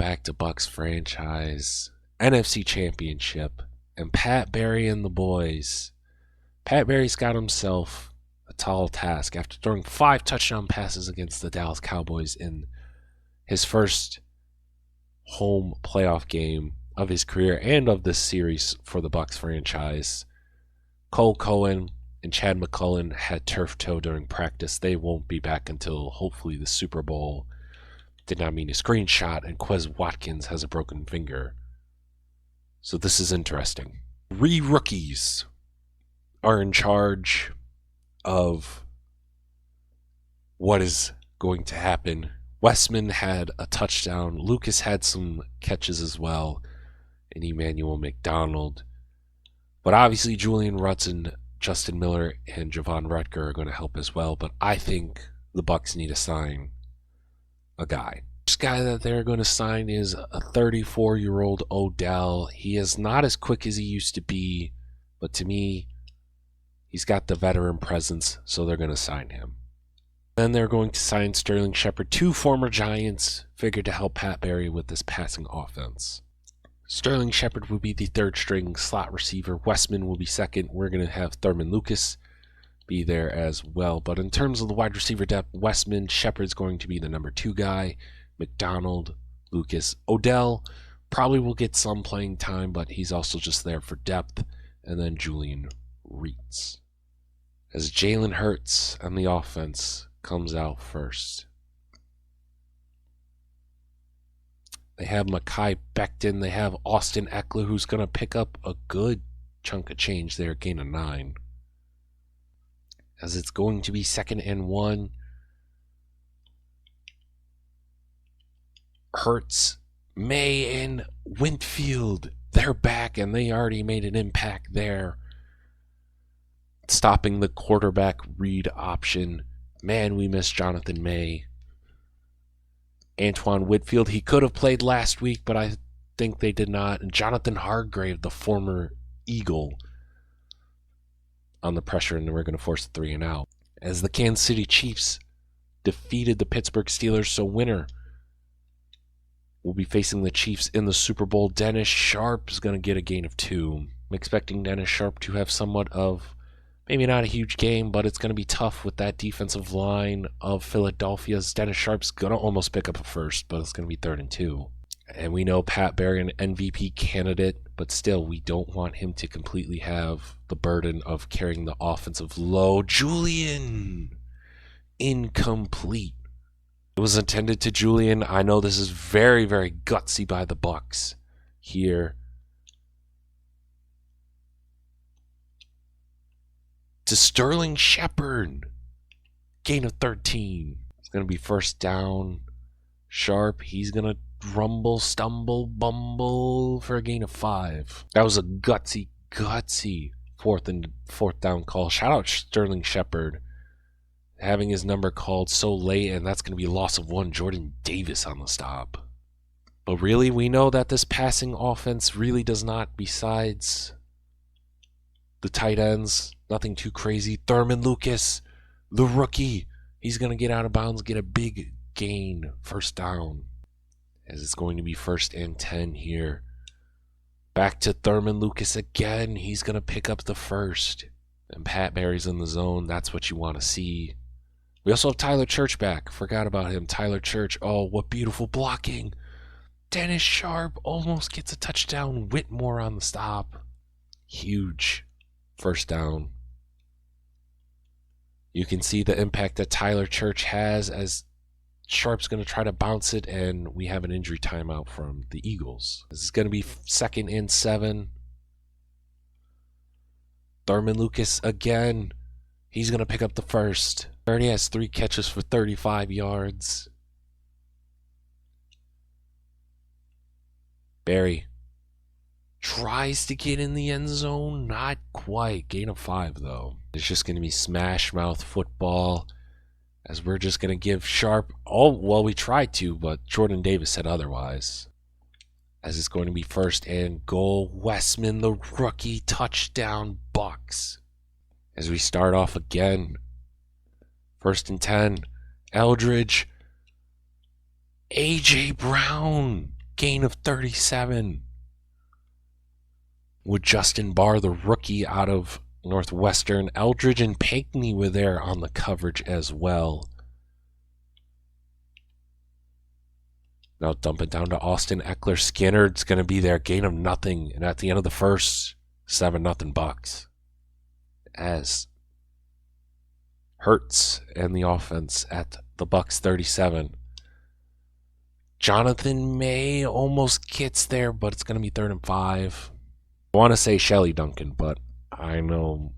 back to Bucs franchise, NFC Championship, and Pat Barry and the boys. Pat Barry's got himself a tall task after throwing 5 touchdown passes against the Dallas Cowboys in his first home playoff game of his career and of this series for the Bucs franchise. Cole Cohen and Chad McCullen had turf toe during practice. They won't be back until hopefully the Super Bowl. Did not mean a screenshot, and Quez Watkins has a broken finger. So this is interesting. 3 rookies are in charge of what is going to happen. Westman had a touchdown. Lucas had some catches as well, and Emmanuel McDonald. But obviously Julian Rudson, Justin Miller, and Javon Rutger are going to help as well. But I think the Bucs need to sign a guy. This guy that they're going to sign is a 34-year-old Odell. He is not as quick as he used to be, but to me, he's got the veteran presence, so they're going to sign him. Then they're going to sign Sterling Shepard, 2 former Giants, figured to help Pat Barry with this passing offense. Sterling Shepard will be the 3rd-string slot receiver. Westman will be 2nd. We're going to have Thurman Lucas be there as well. But in terms of the wide receiver depth, Westman, Shepard's going to be the number 2 guy. McDonald, Lucas, Odell probably will get some playing time, but he's also just there for depth. And then Julian Reitz. As Jalen Hurts on the offense comes out first. They have Mekhi Becton. They have Austin Eckler, who's going to pick up a good chunk of change there, gain of 9. As it's going to be 2nd and 1. Hurts, May, and Winfield, they're back, and they already made an impact there. Stopping the quarterback read option. Man, we miss Jonathan May. Antoine Whitfield, he could have played last week, but I think they did not. And Jonathan Hargrave, the former Eagle, on the pressure, and we're going to force a 3 and out. As the Kansas City Chiefs defeated the Pittsburgh Steelers, so winner will be facing the Chiefs in the Super Bowl. Dennis Sharp is going to get a gain of 2. I'm expecting Dennis Sharp to have somewhat of, maybe not a huge game, but it's going to be tough with that defensive line of Philadelphia's. Dennis Sharp's going to almost pick up a first, but it's going to be 3rd and 2. And we know Pat Barry, an MVP candidate, but still, we don't want him to completely have the burden of carrying the offensive load. Julian, incomplete. It was intended to Julian. I know this is very, very gutsy by the Bucs here. To Sterling Shepard. Gain of 13. It's going to be 1st down. Sharp, he's going to rumble, stumble, bumble for a gain of 5. That was a gutsy 4th down call. Shout out Sterling Shepard. Having his number called so late, and that's going to be a loss of 1. Jordan Davis on the stop. But really, we know that this passing offense really does not, besides the tight ends, nothing too crazy. Thurman Lucas, the rookie, he's going to get out of bounds, get a big gain, 1st down. As it's going to be 1st and 10 here. Back to Thurman Lucas again. He's going to pick up the 1st. And Pat Barry's in the zone. That's what you want to see. We also have Tyler Church back. Forgot about him. Tyler Church. Oh, what beautiful blocking. Dennis Sharp almost gets a touchdown. Whitmore on the stop. Huge 1st down. You can see the impact that Tyler Church has as Sharp's going to try to bounce it, and we have an injury timeout from the Eagles. This is going to be 2nd and 7. Thurman Lucas again. He's going to pick up the 1st. Already has 3 catches for 35 yards. Barry tries to get in the end zone. Not quite. Gain of 5, though. It's just going to be smash mouth football. As we're just going to give Sharp, we tried to, but Jordan Davis said otherwise. As it's going to be 1st and goal. Westman, the rookie, touchdown, Bucs. As we start off again. 1st and 10. Eldridge. A.J. Brown. gain of 37. With Justin Barr, the rookie out of Northwestern. Eldridge and Pinckney were there on the coverage as well. Now dump it down to Austin Eckler. Skinner's going to be there. Gain of nothing. And at the end of the first, 7-0 Bucs. As Hurts and the offense at the Bucs 37. Jonathan May almost gets there, but it's going to be 3rd and 5. I want to say Shelly Duncan, but I know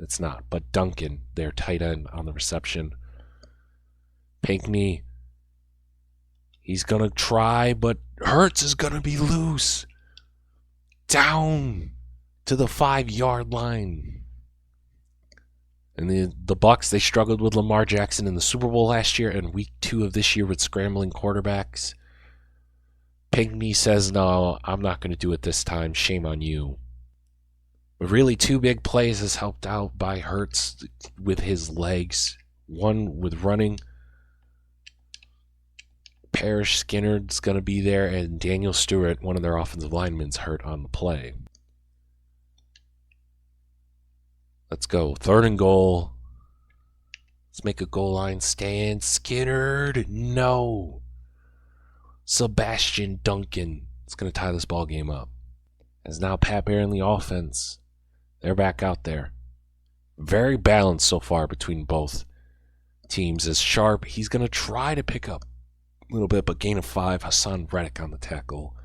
it's not. But Duncan, their tight end on the reception. Pinckney, he's going to try, but Hurts is going to be loose. Down to the 5-yard line. And the Bucs, they struggled with Lamar Jackson in the Super Bowl last year and week 2 of this year with scrambling quarterbacks. Pinckney says, no, I'm not going to do it this time. Shame on you. But really, 2 big plays has helped out by Hurts with his legs. One with running. Parrish Skinner's going to be there, and Daniel Stewart, one of their offensive linemen, is hurt on the play. Let's go. 3rd and goal. Let's make a goal line stand. Skinner, no. Sebastian Duncan is going to tie this ball game up. As now Pat Bear in the offense. They're back out there. Very balanced so far between both teams. As Sharp, he's going to try to pick up a little bit, but gain of 5. Hassan Reddick on the tackle.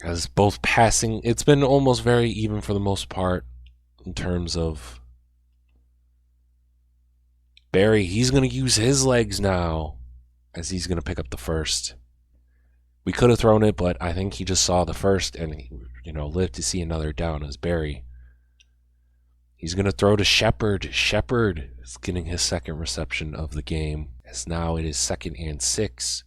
As both passing, it's been almost very even for the most part in terms of Barry. He's going to use his legs now as he's going to pick up the first. We could have thrown it, but I think he just saw the first and he, lived to see another down as Barry. He's going to throw to Shepard. Shepard is getting his 2nd reception of the game, as now it is 2nd and 6.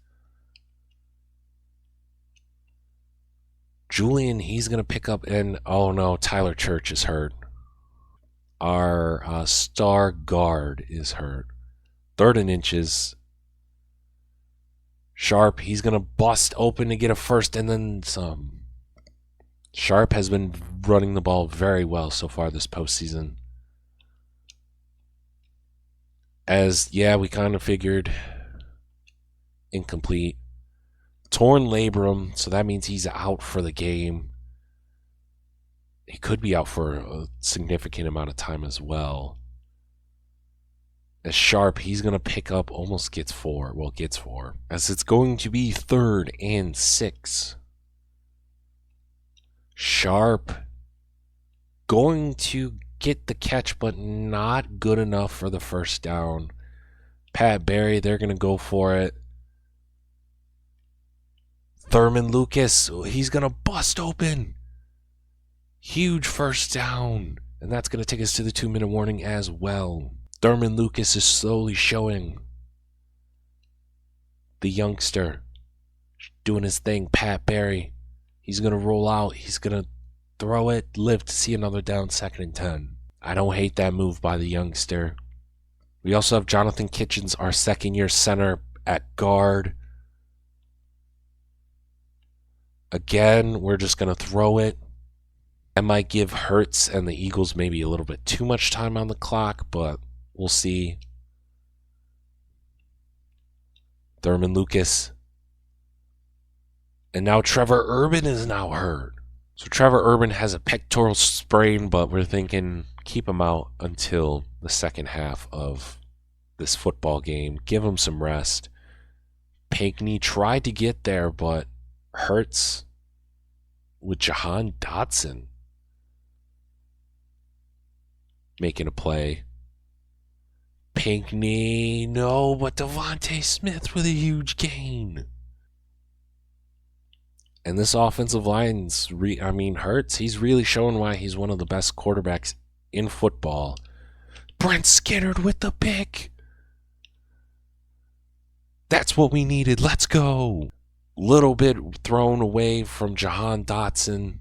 Julian, he's going to pick up, and oh no, Tyler Church is hurt. Our star guard is hurt. 3rd and inches. Sharp, he's going to bust open to get a first and then some. Sharp has been running the ball very well so far this postseason. We kind of figured incomplete. Torn labrum, so that means he's out for the game. He could be out for a significant amount of time as well. As Sharp, he's going to pick up, almost gets 4. Well, gets 4. As it's going to be 3rd and 6. Sharp going to get the catch, but not good enough for the first down. Pat Barry, they're going to go for it. Thurman Lucas, he's going to bust open. Huge first down. And that's going to take us to the 2-minute warning as well. Thurman Lucas is slowly showing the youngster doing his thing. Pat Barry, he's going to roll out. He's going to throw it, live to see another down, 2nd and 10. I don't hate that move by the youngster. We also have Jonathan Kitchens, our 2nd-year center at guard. Again, we're just going to throw it. That might give Hurts and the Eagles maybe a little bit too much time on the clock, but we'll see. Thurman Lucas. And now Trevor Urban is now hurt. So Trevor Urban has a pectoral sprain, but we're thinking keep him out until the second half of this football game. Give him some rest. Pinckney tried to get there, but Hurts with Jahan Dotson making a play. Pinckney, no, but Devontae Smith with a huge gain. And this offensive line's, Hurts, he's really showing why he's one of the best quarterbacks in football. Brent Skinner with the pick. That's what we needed. Let's go. Little bit thrown away from Jahan Dotson.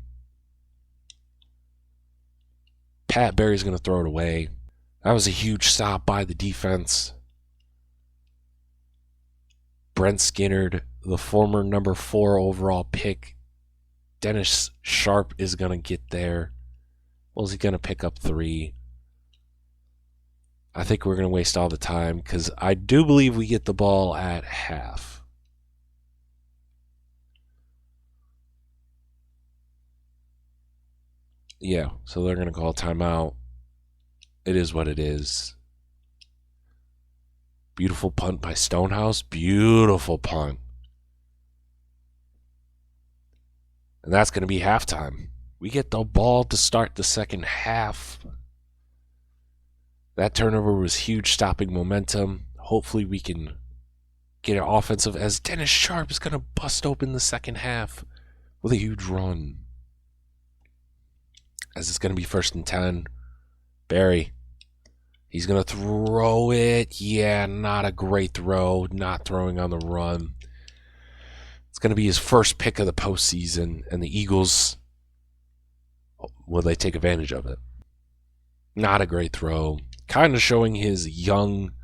Pat Barry's going to throw it away. That was a huge stop by the defense. Brent Skinner, the former number 4 overall pick. Dennis Sharp is going to get there. Well, is he going to pick up 3? I think we're going to waste all the time because I do believe we get the ball at half. Yeah, so they're going to call timeout. It is what it is. Beautiful punt by Stonehouse. Beautiful punt. And that's going to be halftime. We get the ball to start the second half. That turnover was huge, stopping momentum. Hopefully we can get it offensive as Dennis Sharp is going to bust open the second half with a huge run. As it's going to be 1st and 10. Barry. He's going to throw it. Yeah, not a great throw. Not throwing on the run. It's going to be his first pick of the postseason. And the Eagles, will they take advantage of it? Not a great throw. Kind of showing his young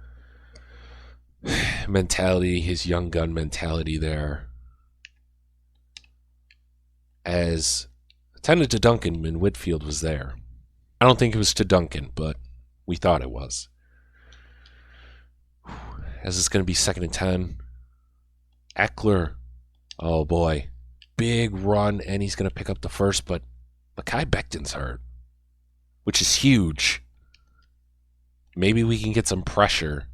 mentality, his young gun mentality there. As attended to Duncan and Whitfield was there. I don't think it was to Duncan, but we thought it was. As it's going to be 2nd and 10. Eckler. Oh boy. Big run, and he's going to pick up the first, but Mekhi Becton's hurt, which is huge. Maybe we can get some pressure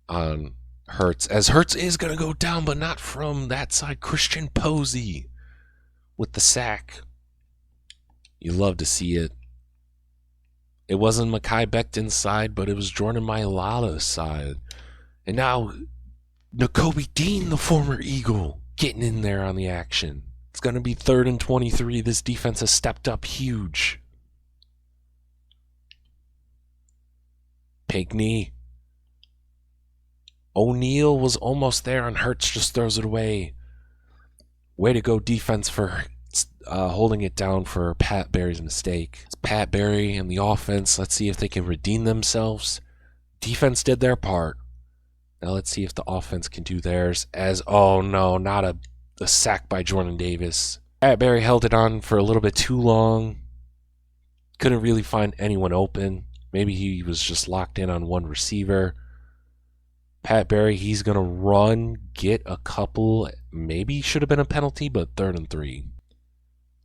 on Hurts, as Hurts is going to go down, but not from that side. Christian Posey with the sack. You love to see it. It wasn't Mekhi Becton's side, but it was Jordan Mailata's side. And now, Nakobe Dean, the former Eagle, getting in there on the action. It's going to be 3rd and 23. This defense has stepped up huge. Pinkney. O'Neal was almost there, and Hurts just throws it away. Way to go, defense, for holding it down for Pat Barry's mistake. It's Pat Barry and the offense. Let's see if they can redeem themselves. Defense did their part. Now let's see if the offense can do theirs. As, oh no, not a sack by Jordan Davis. Pat Barry held it on for a little bit too long. Couldn't really find anyone open. Maybe he was just locked in on one receiver. Pat Barry, he's going to run, get a couple. Maybe should have been a penalty, but 3rd and 3.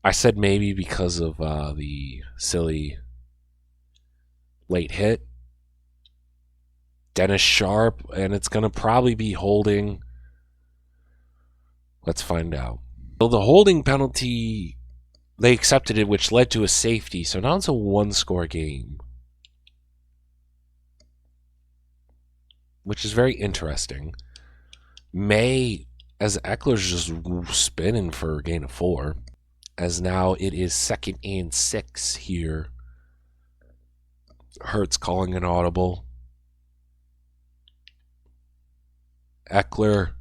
I said maybe because of the silly late hit. Dennis Sharp, and it's going to probably be holding. Let's find out. So the holding penalty, they accepted it, which led to a safety. So now it's a 1-score game, which is very interesting. May, as Eckler's just spinning for a gain of 4, as now it is 2nd and 6 here. Hurts calling an audible. Eckler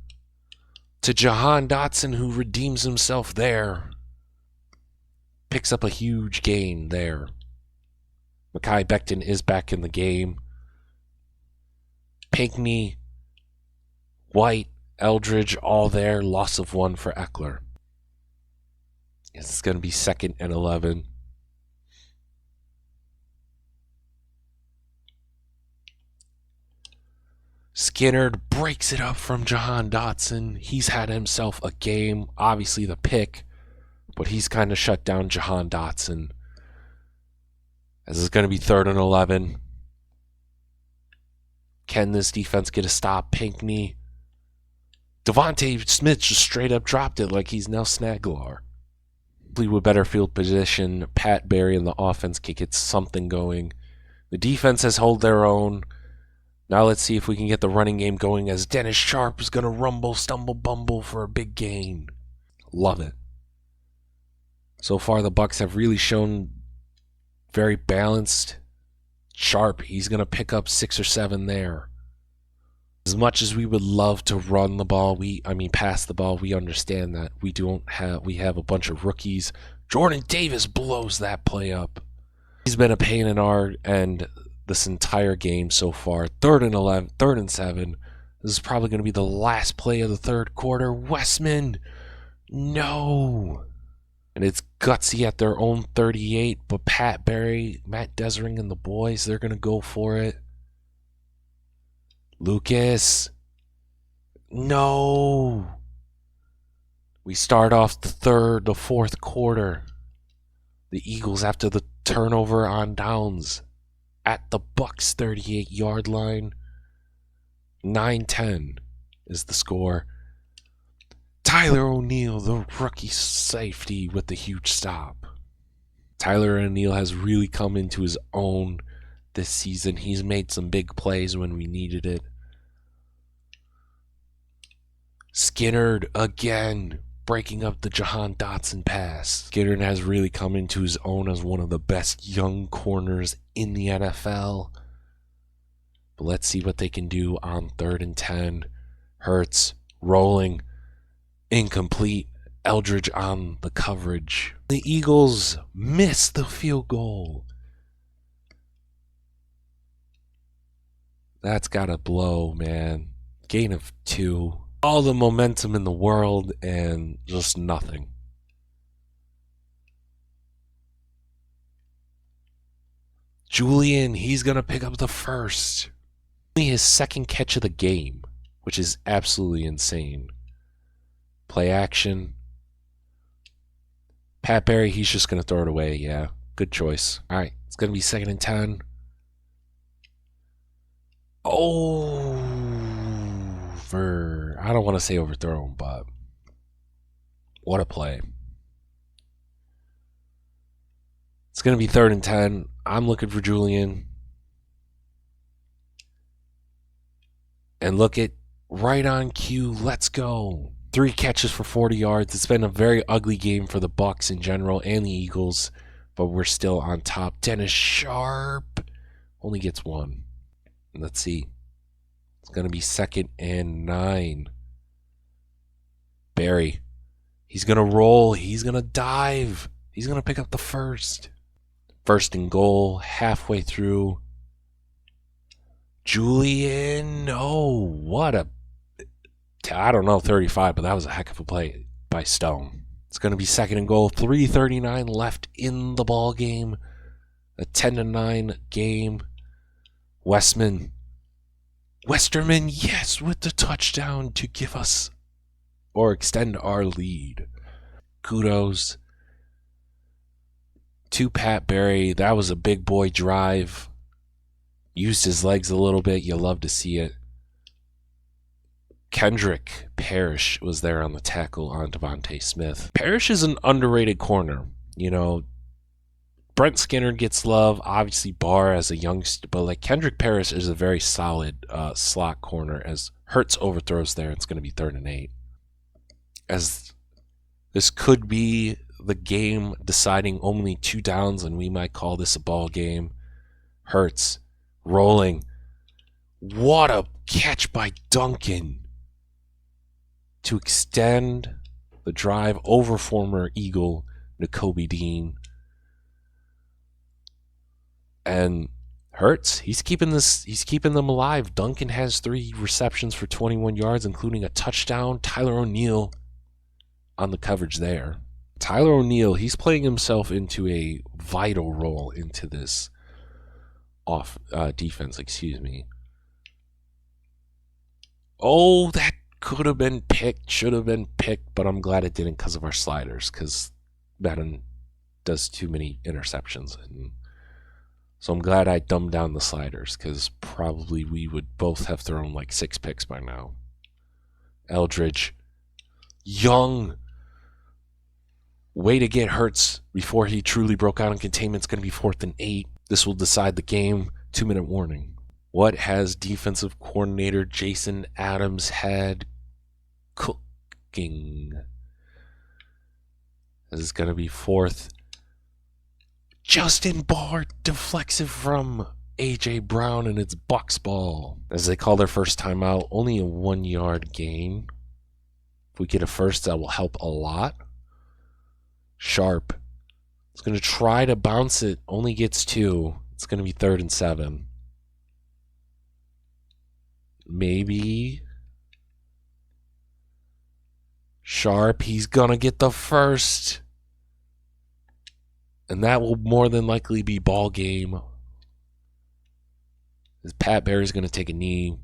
to Jahan Dotson, who redeems himself there. Picks up a huge gain there. Mekhi Becton is back in the game. Pinkney, White, Eldridge, all there. Loss of 1 for Eckler. It's going to be 2nd and 11. Skinner breaks it up from Jahan Dotson. He's had himself a game. Obviously the pick, but he's kind of shut down Jahan Dotson. As it's going to be 3rd and 11. Can this defense get a stop? Pinkney. Devontae Smith just straight up dropped it like he's now Snaglar. With better field position, Pat Barry and the offense can get something going. The defense has held their own. Now let's see if we can get the running game going, as Dennis Sharp is going to rumble, stumble, bumble for a big gain. Love it. So far, the Bucs have really shown very balanced. Sharp, he's going to pick up 6 or 7 there. As much as we would love to run the ball, pass the ball, we understand that we have a bunch of rookies. Jordan Davis blows that play up. He's been a pain in our end this entire game so far. 3rd and 11, 3rd and 7. This is probably going to be the last play of the third quarter. Westman, no. And it's gutsy at their own 38, but Pat Barry, Matt Desring, and the boys, they're going to go for it. Lucas, no. We start off the fourth quarter. The Eagles, after the turnover on downs, at the Bucs 38-yard line. 9-10 is the score. Tyler O'Neill, the rookie safety, with the huge stop. Tyler O'Neill has really come into his own this season. He's made some big plays when we needed it. Skinnard again, breaking up the Jahan Dotson pass. Skinnard has really come into his own as one of the best young corners in the NFL. But let's see what they can do on 3rd and 10. Hurts rolling. Incomplete. Eldridge on the coverage. The Eagles miss the field goal. That's gotta blow, man. Gain of 2. All the momentum in the world and just nothing. Julian, he's gonna pick up the first. Only his second catch of the game, which is absolutely insane. Play action. Pat Barry, he's just going to throw it away. Yeah, good choice. All right, it's going to be 2nd and 10. I don't want to say overthrown, but what a play. It's going to be 3rd and 10. I'm looking for Julian. And look at right on cue. Let's go. 3 catches for 40 yards. It's been a very ugly game for the Bucs in general and the Eagles, but we're still on top. Dennis Sharp only gets 1. Let's see. It's going to be 2nd and 9. Barry. He's going to roll. He's going to dive. He's going to pick up the first. 1st and goal, halfway through. Julian, no. What a... I don't know, 35, but that was a heck of a play by Stone. It's going to be 2nd and goal. 3:39 left in the ball game. A 10-9 game. Westerman, yes, with the touchdown to give us or extend our lead. Kudos to Pat Barry. That was a big boy drive. Used his legs a little bit. You love to see it. Kendrick Parrish was there on the tackle on Devontae Smith. Parrish is an underrated corner. You know, Brent Skinner gets love. Obviously, Barr as a youngster. But like Kendrick Parrish is a very solid slot corner. As Hurts overthrows there, it's going to be 3rd and 8. As this could be the game deciding only 2 downs, and we might call this a ball game. Hurts rolling. What a catch by Duncan to extend the drive over former Eagle Nakobe Dean. And Hurts, he's keeping them alive. Duncan has 3 receptions for 21 yards, including a touchdown. Tyler O'Neill on the coverage there. Tyler O'Neill, he's playing himself into a vital role into this defense, excuse me. Oh, that could have been picked, should have been picked, but I'm glad it didn't because of our sliders, because Madden does too many interceptions. And so I'm glad I dumbed down the sliders, because probably we would both have thrown like 6 picks by now. Eldridge. Young. Way to get Hurts before he truly broke out in containment. It's going to be 4th and 8. This will decide the game. 2-minute warning. What has defensive coordinator Jason Adams had cooking? This is going to be 4th. Justin Barr deflects it from A.J. Brown, and it's Bucs ball. As they call their first timeout, only a 1-yard gain. If we get a first, that will help a lot. Sharp. It's going to try to bounce it. Only gets 2. It's going to be 3rd and 7. Maybe Sharp, he's gonna get the first. And that will more than likely be ball game. Pat Barry's gonna take a knee,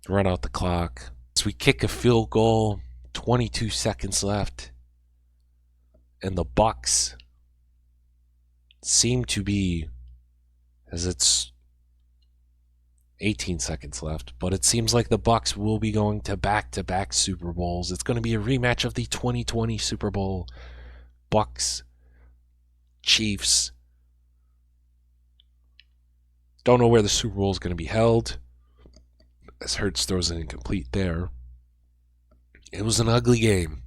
run out the clock. So we kick a field goal, 22 seconds left. And the Bucs seem to be, as it's 18 seconds left, but it seems like the Bucs will be going to back-to-back Super Bowls. It's going to be a rematch of the 2020 Super Bowl. Bucs, Chiefs. Don't know where the Super Bowl is going to be held, as Hurts throws an incomplete there. It was an ugly game.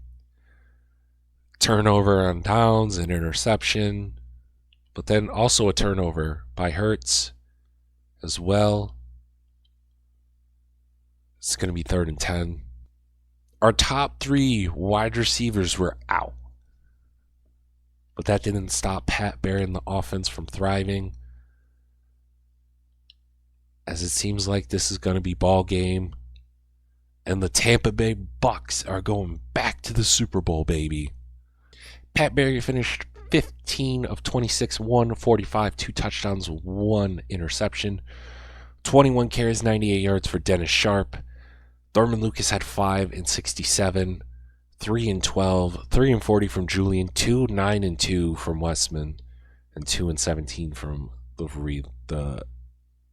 Turnover on downs, an interception, but then also a turnover by Hurts as well. It's going to be 3rd and 10. Our top 3 wide receivers were out, but that didn't stop Pat Barry and the offense from thriving, as it seems like this is going to be ball game, and the Tampa Bay Bucs are going back to the Super Bowl, baby. Pat Barry finished 15 of 26, 145, 2 touchdowns, 1 interception. 21 carries, 98 yards for Dennis Sharp. Thurman Lucas had 5 and 67, 3 and 12, 3 and 40 from Julian, 2, 9 and 2 from Westman, and 2 and 17 from the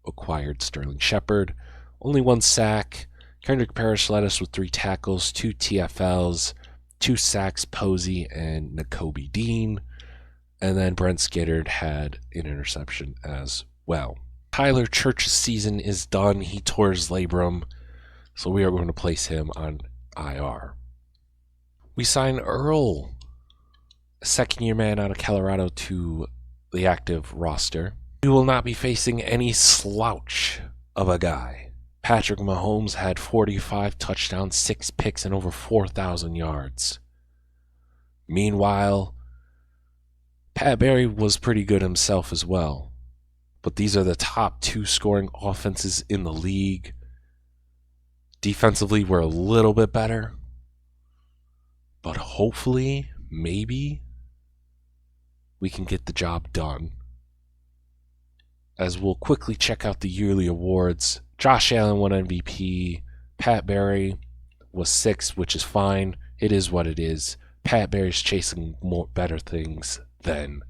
acquired Sterling Shepard. Only 1 sack. Kendrick Parrish led us with 3 tackles, 2 TFLs, 2 sacks, Posey and Nakobe Dean. And then Brent Skiddard had an interception as well. Tyler Church's season is done. He tore his labrum, so we are going to place him on IR. We signed Earl, a second-year man out of Colorado, to the active roster. We will not be facing any slouch of a guy. Patrick Mahomes had 45 touchdowns, 6 picks, and over 4,000 yards. Meanwhile, Pat Barry was pretty good himself as well. But these are the top 2 scoring offenses in the league. Defensively, we're a little bit better. But hopefully, maybe, we can get the job done. As we'll quickly check out the yearly awards. Josh Allen won MVP. Pat Barry was 6th, which is fine. It is what it is. Pat Barry's chasing better things than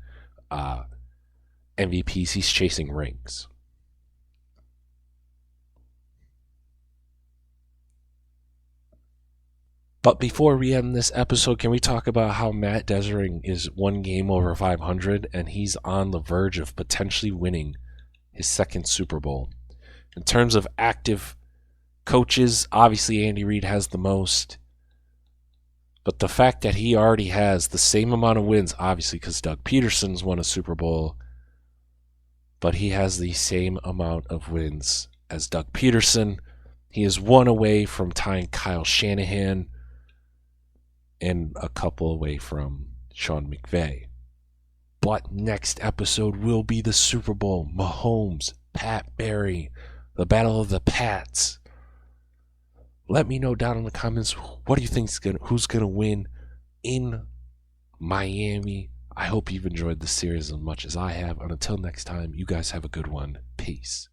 MVPs. He's chasing rings. But before we end this episode, can we talk about how Matt Desering is 1 game over 500 and he's on the verge of potentially winning his 2nd Super Bowl? In terms of active coaches, obviously Andy Reid has the most. But the fact that he already has the same amount of wins, obviously because Doug Peterson's won a Super Bowl, but he has the same amount of wins as Doug Peterson. He is 1 away from tying Kyle Shanahan and a couple away from Sean McVay. But next episode will be the Super Bowl. Mahomes, Pat Barry, the Battle of the Pats. Let me know down in the comments, what do you think who's going to win in Miami? I hope you've enjoyed the series as much as I have. And until next time, you guys have a good one. Peace.